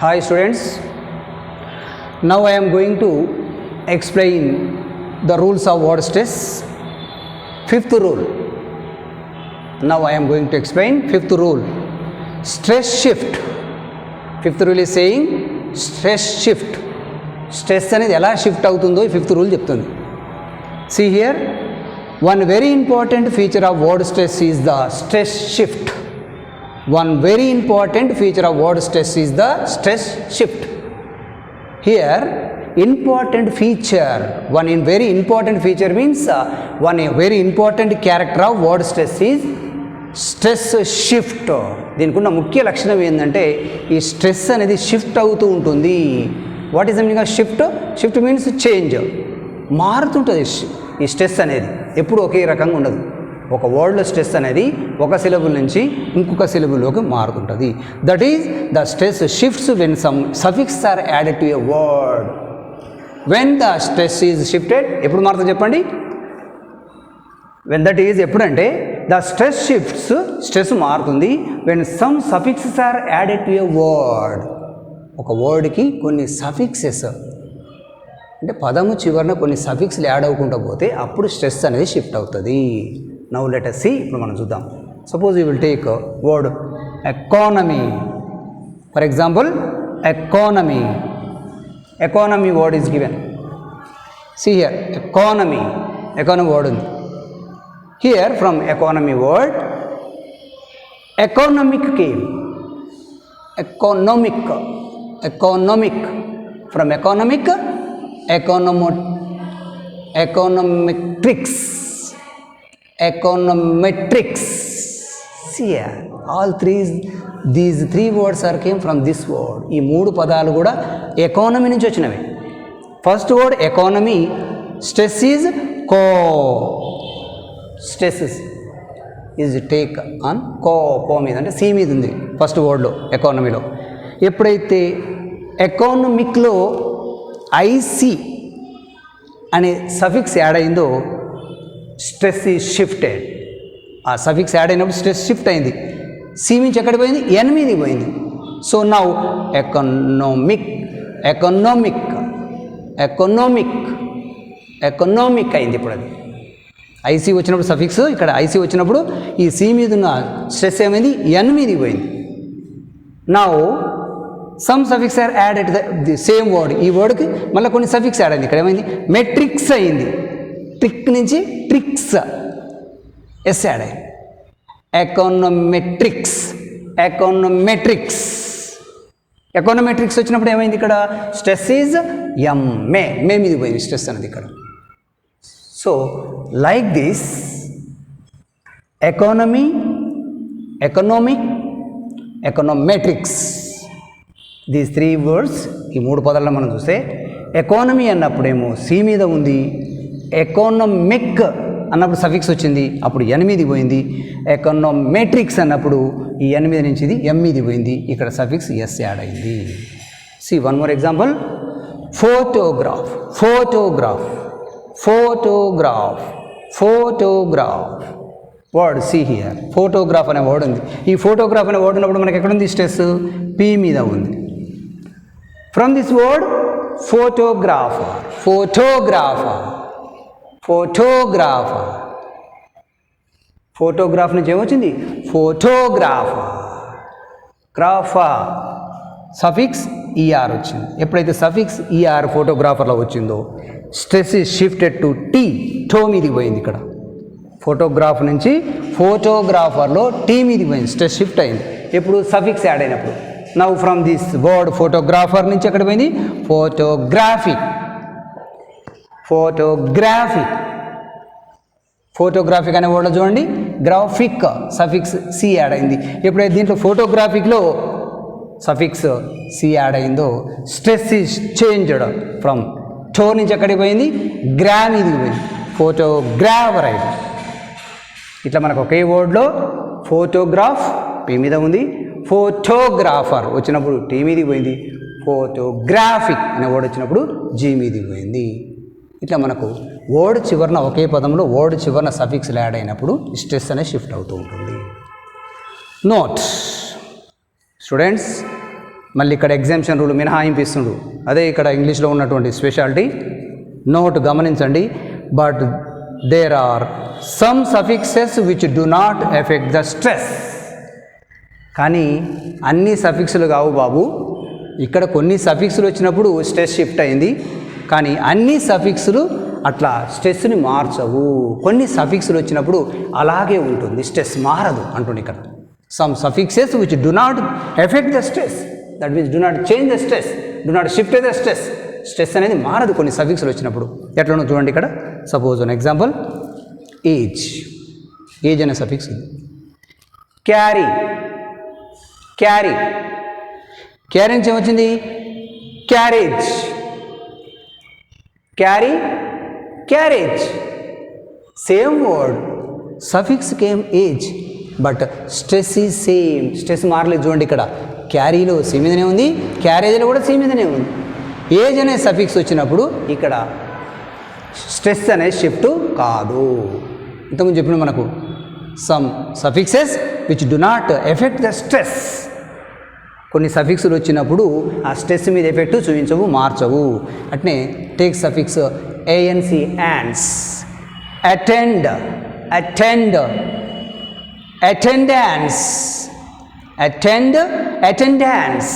Hi students, now I am going to explain the rules of word stress. Fifth rule. Now I am going to explain fifth rule. Stress shift. Fifth rule is saying stress shift. Stress అనేది ఎలా shift అవుతుందో ఈ fifth rule చెప్తుంది. See here, one very important feature of word stress is the stress shift. One very important feature of word stress is the stress shift. Here, important feature, very important feature means one very important character of word stress is stress shift. దీనికి ఉన్న ముఖ్య లక్షణం ఏంటంటే ఈ stress అనేది shift అవుతూ ఉంటుంది. What is the meaning of shift? Shift means change, మారుతుంటుంది. ఈ స్ట్రెస్ అనేది ఎప్పుడు ఒకే రకంగా ఉండదు. ఒక వర్డ్లో స్ట్రెస్ అనేది ఒక సిలబుల్ నుంచి ఇంకొక సిలబుల్లోకి మారుతుంటుంది. That is the stress shifts when some suffix are added to a word. When the stress is shifted, ఎప్పుడు మారుతుంది చెప్పండి? వెన్ దట్ ఈజ్ ఎప్పుడంటే ద స్ట్రెస్ షిఫ్ట్స్, స్ట్రెస్ మారుతుంది when some suffixes are added to a word. ఒక వర్డ్కి కొన్ని suffixes అంటే పదము చివరన కొన్ని సఫిక్స్లు యాడ్ అవ్వకుండా పోతే అప్పుడు స్ట్రెస్ అనేది షిఫ్ట్ అవుతుంది. నౌ లెట్ us see, ఇప్పుడు మనం చూద్దాం. Suppose you will take word economy. For example economy, economy word is given. See here, economy, economy word ఉంది. Here from economy word, economic came. Economic, economic. From economic, econometrics, econometrics. See here, all these three words are came from this word. ఈ మూడు పదాలు కూడా economy నుంచి వచ్చినవి. First word economy, stress is co. Stress is take on co మీద, అంటే C మీద ఉంది ఫస్ట్ వర్డ్లో ఎకానమీలో. ఎప్పుడైతే ఎకానమిక్లో ఐసి అనే సఫిక్స్ యాడ్ అయిందో స్ట్రెస్ ఈజ్ షిఫ్టెడ్. ఆ సఫిక్స్ యాడ్ అయినప్పుడు స్ట్రెస్ షిఫ్ట్ అయింది. సి నుంచి ఎక్కడికి పోయింది? ఎన్ మీదకి పోయింది. So now economic, economic, economic, economic అయింది. ఇప్పుడు అది ఐసీ వచ్చినప్పుడు సఫిక్స్, ఇక్కడ ఐసీ వచ్చినప్పుడు ఈ సి మీద ఉన్న స్ట్రెస్ ఏమైంది? ఎన్ మీదకి పోయింది. Now some suffix are added the same word. ఈ వర్డ్కి మళ్ళీ కొన్ని సఫిక్స్ యాడ్ అయింది. ఇక్కడ ఏమైంది? మెట్రిక్స్ అయింది. ట్రిక్ నుంచి ట్రిక్స్, ఎస్ యాడ్ అయింది. ఎకానోమెట్రిక్స్, ఎకానోమెట్రిక్స్, ఎకానోమెట్రిక్స్ వచ్చినప్పుడు ఏమైంది? ఇక్కడ స్ట్రెస్ ఈజ్ ఎం, మే మీద పోయింది స్ట్రెస్ అనేది ఇక్కడ. So like this economy, economic, econometrics, these three words, ఈ మూడు పదాలను మనం చూస్తే ఎకానమీ అన్నప్పుడేమో సి మీద ఉంది, ఎకానమిక్ అన్నప్పుడు సఫిక్స్ వచ్చింది, అప్పుడు ఎన్ మీది పోయింది. ఎకనామెట్రిక్స్ అన్నప్పుడు ఈ ఎన్ మీద నుంచి ఇది ఎం మీది పోయింది, ఇక్కడ సఫిక్స్ ఎస్ యాడ్ అయింది. See one more example, photograph, photograph, photograph, photograph word. See here, photograph అనే వర్డ్ ఉంది. ఈ ఫోటోగ్రాఫ్ అనే వర్డ్ ఉన్నప్పుడు మనకి ఎక్కడుంది స్ట్రెస్? పి మీద ఉంది. From this word photographer, photographer, photographer, photograph నుంచి ఏమొచ్చింది? ఫోటోగ్రాఫర్, గ్రాఫర్ సఫిక్స్ ఈఆర్ వచ్చింది. ఎప్పుడైతే సఫిక్స్ ఈఆర్ ఫోటోగ్రాఫర్లో వచ్చిందో stress is shifted to T, టో మీదికి పోయింది. ఇక్కడ ఫోటోగ్రాఫ్ నుంచి ఫోటోగ్రాఫర్లో టీ మీదికి పోయింది, స్ట్రెస్ షిఫ్ట్ అయింది. ఎప్పుడు? సఫిక్స్ యాడ్ అయినప్పుడు. Now from this word photographer నుంచి ఎక్కడ పోయింది? ఫోటోగ్రాఫిక్, ఫోటోగ్రాఫిక్, ఫోటోగ్రాఫిక్ అనే వర్డ్లో చూడండి గ్రాఫిక్ సఫిక్స్ సి యాడ్ అయింది. ఎప్పుడైతే దీంట్లో ఫోటోగ్రాఫిక్లో సఫిక్స్ సి యాడ్ అయిందో స్ట్రెస్ ఈజ్ చేంజ్డ్ ఫ్రమ్ టో నుంచి ఎక్కడికి పోయింది? గ్రా మీదికి పోయింది, ఫోటోగ్రాఫర్ అయింది. ఇట్లా మనకు ఒకే వర్డ్లో ఫోటోగ్రాఫ్ పి మీద ఉంది, ఫోటోగ్రాఫర్ వచ్చినప్పుడు టీ మీదికి పోయింది, ఫోటోగ్రాఫిక్ అనే వర్డ్ వచ్చినప్పుడు జీ మీదికి పోయింది. ఇట్లా మనకు వర్డ్ చివరన ఒకే పదంలో వర్డ్ చివరన సఫిక్స్ యాడ్ అయినప్పుడు స్ట్రెస్ అనేది షిఫ్ట్ అవుతూ ఉంటుంది. నోట్ స్టూడెంట్స్, మళ్ళీ ఇక్కడ ఎగ్జామ్షన్ రూల్ మినహాయింపు ఇస్తుండు. అదే ఇక్కడ ఇంగ్లీష్లో ఉన్నటువంటి స్పెషాలిటీ. నోట్ గమనించండి. But there are some suffixes which do not affect the stress. కానీ అన్ని సఫిక్స్లు కావు బాబు. ఇక్కడ కొన్ని సఫిక్స్లు వచ్చినప్పుడు స్ట్రెస్ షిఫ్ట్ అయింది, కానీ అన్ని సఫిక్స్లు అట్లా స్ట్రెస్ని మార్చవు. కొన్ని సఫిక్స్లు వచ్చినప్పుడు అలాగే ఉంటుంది, స్ట్రెస్ మారదు అంటుంది ఇక్కడ. Some suffixes which do not affect the stress, that means do not change the stress, do not shift the stress. Stress అనేది మారదు కొన్ని సఫిక్స్లు వచ్చినప్పుడు. ఎట్లనో చూడండి ఇక్కడ. Suppose an example, age. Age అనే సఫిక్స్ ఉంది. క్యారీ. క్యారీ. క్యారీ నుంచి ఏమొచ్చింది? Carriage. Carry, carriage. Same word, suffix came age, but stress is same. Stress మారలేదు. చూడండి ఇక్కడ క్యారీలో సి మీదనే ఉంది, క్యారేజ్లో కూడా సి మీదనే ఉంది. ఏజ్ అనే సఫిక్స్ వచ్చినప్పుడు ఇక్కడ స్ట్రెస్ అనేది షిఫ్ట్ కాదు. ఇంతకుముందు చెప్పిన మనకు some suffixes which do not affect the stress. కొన్ని సఫిక్స్లు వచ్చినప్పుడు ఆ స్ట్రెస్ మీద ఎఫెక్ట్ చూపించవు, మార్చవు. అట్నే take suffix ANC, yawns. Attend, attend, attendance, attend, attendance,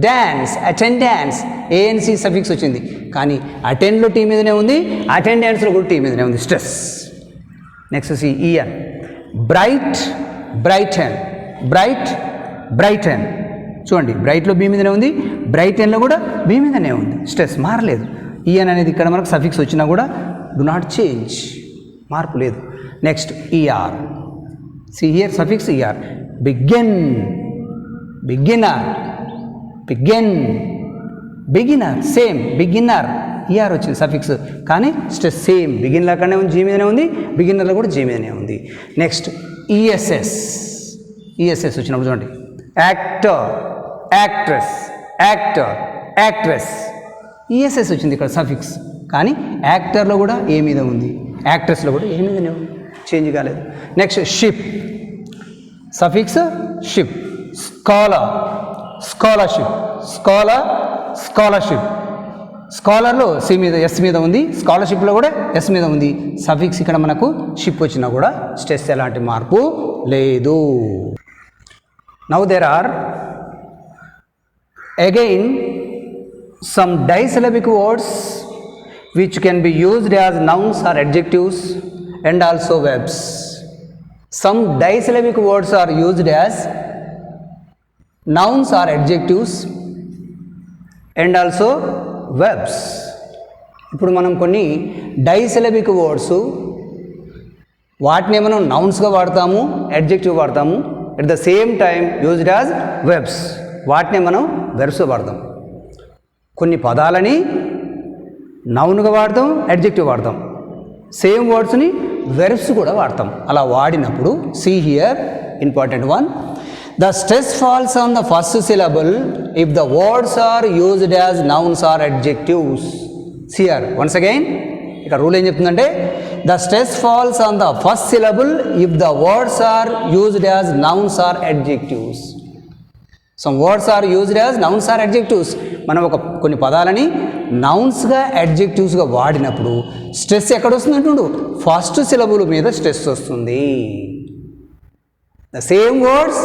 dance, attendance. ANC suffix వచ్చింది, కానీ అటెండ్లో టీ మీదనే ఉంది, అటెండెన్స్లో కూడా టీ మీదనే ఉంది, stress. Next see E N. Bright, brighten. Bright, brighten. చూడండి బ్రైట్లో బీ మీదనే ఉంది, బ్రైటన్లో కూడా బీ మీదనే ఉంది, స్ట్రెస్ మారలేదు. ఈఎన్ అనేది ఇక్కడ మనకు సఫిక్స్ వచ్చినా కూడా డు నాట్ చేంజ్, మార్పు లేదు. Next E R. See here suffix E R. Begin, beginner, begin, beginner. Same beginner, E R వచ్చింది సఫిక్స్, కానీ స్ట్రెస్ సేమ్. బిగిన్ లాగానే ఉంది, జీ మీదనే ఉంది, బిగినర్లో కూడా జీ మీదనే ఉంది. Next ESS. ఈఎస్ఎస్ వచ్చినప్పుడు చూడండి, actor, actress, actor, actress. ESS వచ్చింది ఇక్కడ సఫిక్స్, కానీ యాక్టర్లో కూడా ఏ మీద ఉంది, యాక్ట్రెస్లో కూడా ఏ మీదనే ఉంది, చేంజ్ కాలేదు. Next ship. Suffix ship. Scholar, scholarship. Scholar, scholarship. స్కాలర్లో సి మీద ఎస్ మీద ఉంది, స్కాలర్షిప్లో కూడా ఎస్ మీద ఉంది. సఫిక్స్ ఇక్కడ మనకు షిప్ వచ్చినా కూడా స్ట్రెస్ ఎలాంటి మార్పు లేదు. Now there are again some disyllabic words which can be used as nouns or adjectives and also verbs. Some disyllabic words are used as nouns or adjectives and also verbs. ఇప్పుడు మనం కొన్ని disyllabic words వాటిని మనం నౌన్స్గా వాడతాము, adjective వాడతాము, at the same time used as verbs. వాటిని మనం verbs వాడతాం. కొన్ని పదాలని నౌన్గా వాడతాం, అడ్జెక్టివ్ వాడతాం. సేమ్ వర్డ్స్ని వెర్బ్స్ కూడా వాడతాం. అలా వాడినప్పుడు see here important one, the stress falls on the first syllable if the words are used as nouns or adjectives. Here once again ఇక్కడ రూల్ ఏం చెప్తుందంటే, the stress falls on the first syllable if the words are used as nouns or adjectives. Some words are used as nouns or adjectives. మనం కొన్ని పదాలని నౌన్స్గా అడ్జెక్టివ్స్గా వాడినప్పుడు stress ఎక్కడ వస్తుంది అంటుండు, ఫస్ట్ సిలబుల్ మీద స్ట్రెస్ వస్తుంది. The same words,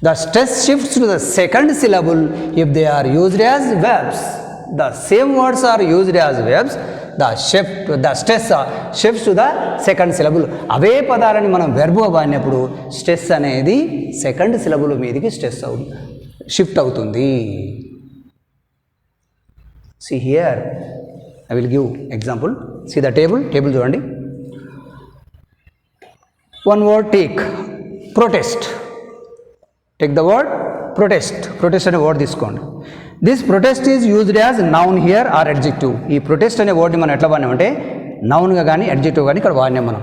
the stress shifts to the second syllable if they are used as verbs. The same words are used as verbs, the stress shifts to the second syllable. అవే పదాలని మనం వెర్బ్గా వాడినప్పుడు stress అనేది second syllable మీదకి stress shift అవుతుంది. See here, I will give example. See the table చూడండి. One word take, protest. Take the word protest. Protest అనే వర్డ్ తీసుకోండి. This protest is used as noun here or adjective. ఈ protest అనే వర్డ్ని మనం ఎట్లా వాడినామంటే నౌన్గా కానీ adjective కానీ ఇక్కడ వాడినాం మనం.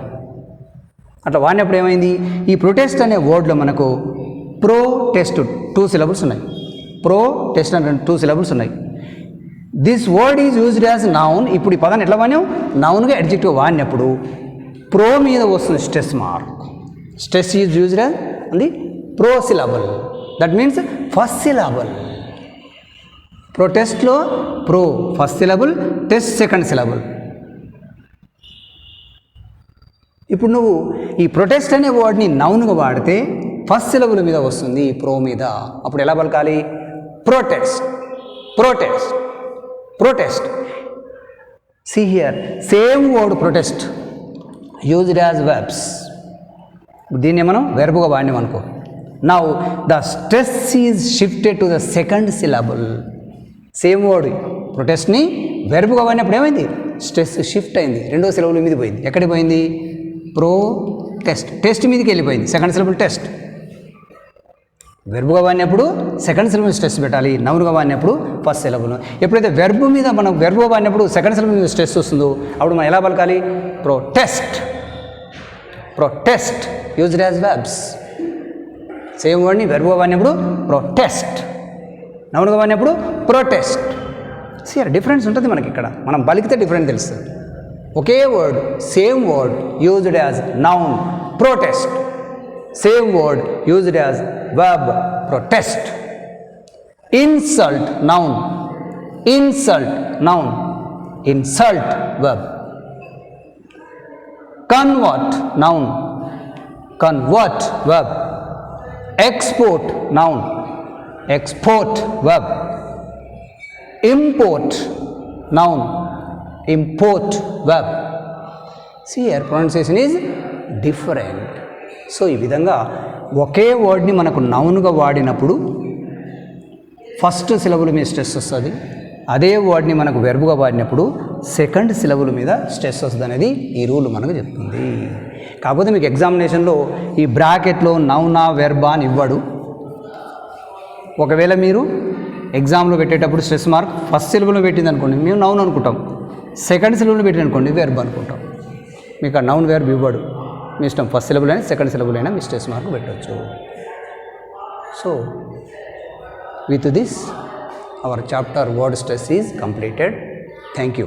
అట్లా వాడినప్పుడు ఏమైంది, ఈ ప్రొటెస్ట్ అనే వర్డ్లో మనకు ప్రొటెస్ట్ 2 syllables ఉన్నాయి. ప్రొటెస్ట్ అంటే 2 syllables ఉన్నాయి. This word is used as noun. ఇప్పుడు ఈ పదాన్ని ఎట్లా వాడినాం, నౌన్గా అడ్జెక్టివ్ వాడినప్పుడు ప్రో మీద వస్తుంది stress mark. Stress is used as అంది pro syllable. That means first syllable. ప్రొటెస్ట్లో pro first syllable, test second syllable. ఇప్పుడు నువ్వు ఈ ప్రొటెస్ట్ అనే వర్డ్ని నౌన్గా వాడితే ఫస్ట్ సిలబుల్ మీద వస్తుంది, ప్రో మీద. అప్పుడు ఎలా పలకాలి? Protest, protest, protest. See here, same word protest used as verbs. దీన్ని మనం వెర్బుగా వాడినాం అనుకో. Now the stress is shifted to the second syllable. Same word ప్రొటెస్ట్ని వెర్బుగా వాడినప్పుడు ఏమైంది? స్ట్రెస్ షిఫ్ట్ అయింది, రెండో సిలబుల్ మీద పోయింది. ఎక్కడికి పోయింది? ప్రొటెస్ట్, టెస్ట్ మీదకి వెళ్ళిపోయింది. Second syllable test. వెర్బుగా వాడినప్పుడు సెకండ్ సిలబుల్ స్ట్రెస్ పెట్టాలి, నౌన్గా వాడినప్పుడు ఫస్ట్ సిలబుల్. ఎప్పుడైతే వెర్బు మీద మనం వెర్బుగా వాడినప్పుడు సెకండ్ సిలబుల్ మీద స్ట్రెస్ వస్తుందో అప్పుడు మనం ఎలా పలకాలి? Protest, protest used as verbs. Same వర్డ్ని వెర్బుగా వాడినప్పుడు ప్రొటెస్ట్, నౌన్గా వాడినప్పుడు ప్రొటెస్ట్. సియర్ డిఫరెన్స్ ఉంటుంది మనకి ఇక్కడ. మనం పలికితే డిఫరెంట్ తెలుస్తుంది. ఒకే word, same word used as noun protest, same word used as verb protest. Insult noun, insult noun, insult verb. Convert noun, convert verb. Export noun, export verb. Import noun, import verb. See here pronunciation is different. So ఈ విధంగా ఒకే వర్డ్ని మనకు నౌన్గా వాడినప్పుడు first syllable మీద stress వస్తుంది, అదే వర్డ్ని మనకు వెర్బుగా వాడినప్పుడు second syllable మీద స్ట్రెస్ వస్తుంది అనేది ఈ రూల్ మనకు చెప్తుంది. కాకపోతే మీకు ఎగ్జామినేషన్లో ఈ బ్రాకెట్లో నౌనా వెర్బా అని ఇవ్వడు. ఒకవేళ మీరు ఎగ్జామ్లో పెట్టేటప్పుడు స్ట్రెస్ మార్క్ ఫస్ట్ సిలబుల్లో పెట్టింది అనుకోండి, మేము నౌన్ అనుకుంటాం. సెకండ్ సిలబుల్లో పెట్టింది అనుకోండి, వెర్బ్ అనుకుంటాం. మీకు ఆ నౌన్ వెర్బ్ ఇవ్వడు. మీ ఇష్టం, ఫస్ట్ సిలబుల్ అయినా సెకండ్ సిలబుల్ అయినా మీ స్ట్రెస్ మార్క్ పెట్టవచ్చు. So with this our chapter word stress is completed. Thank you.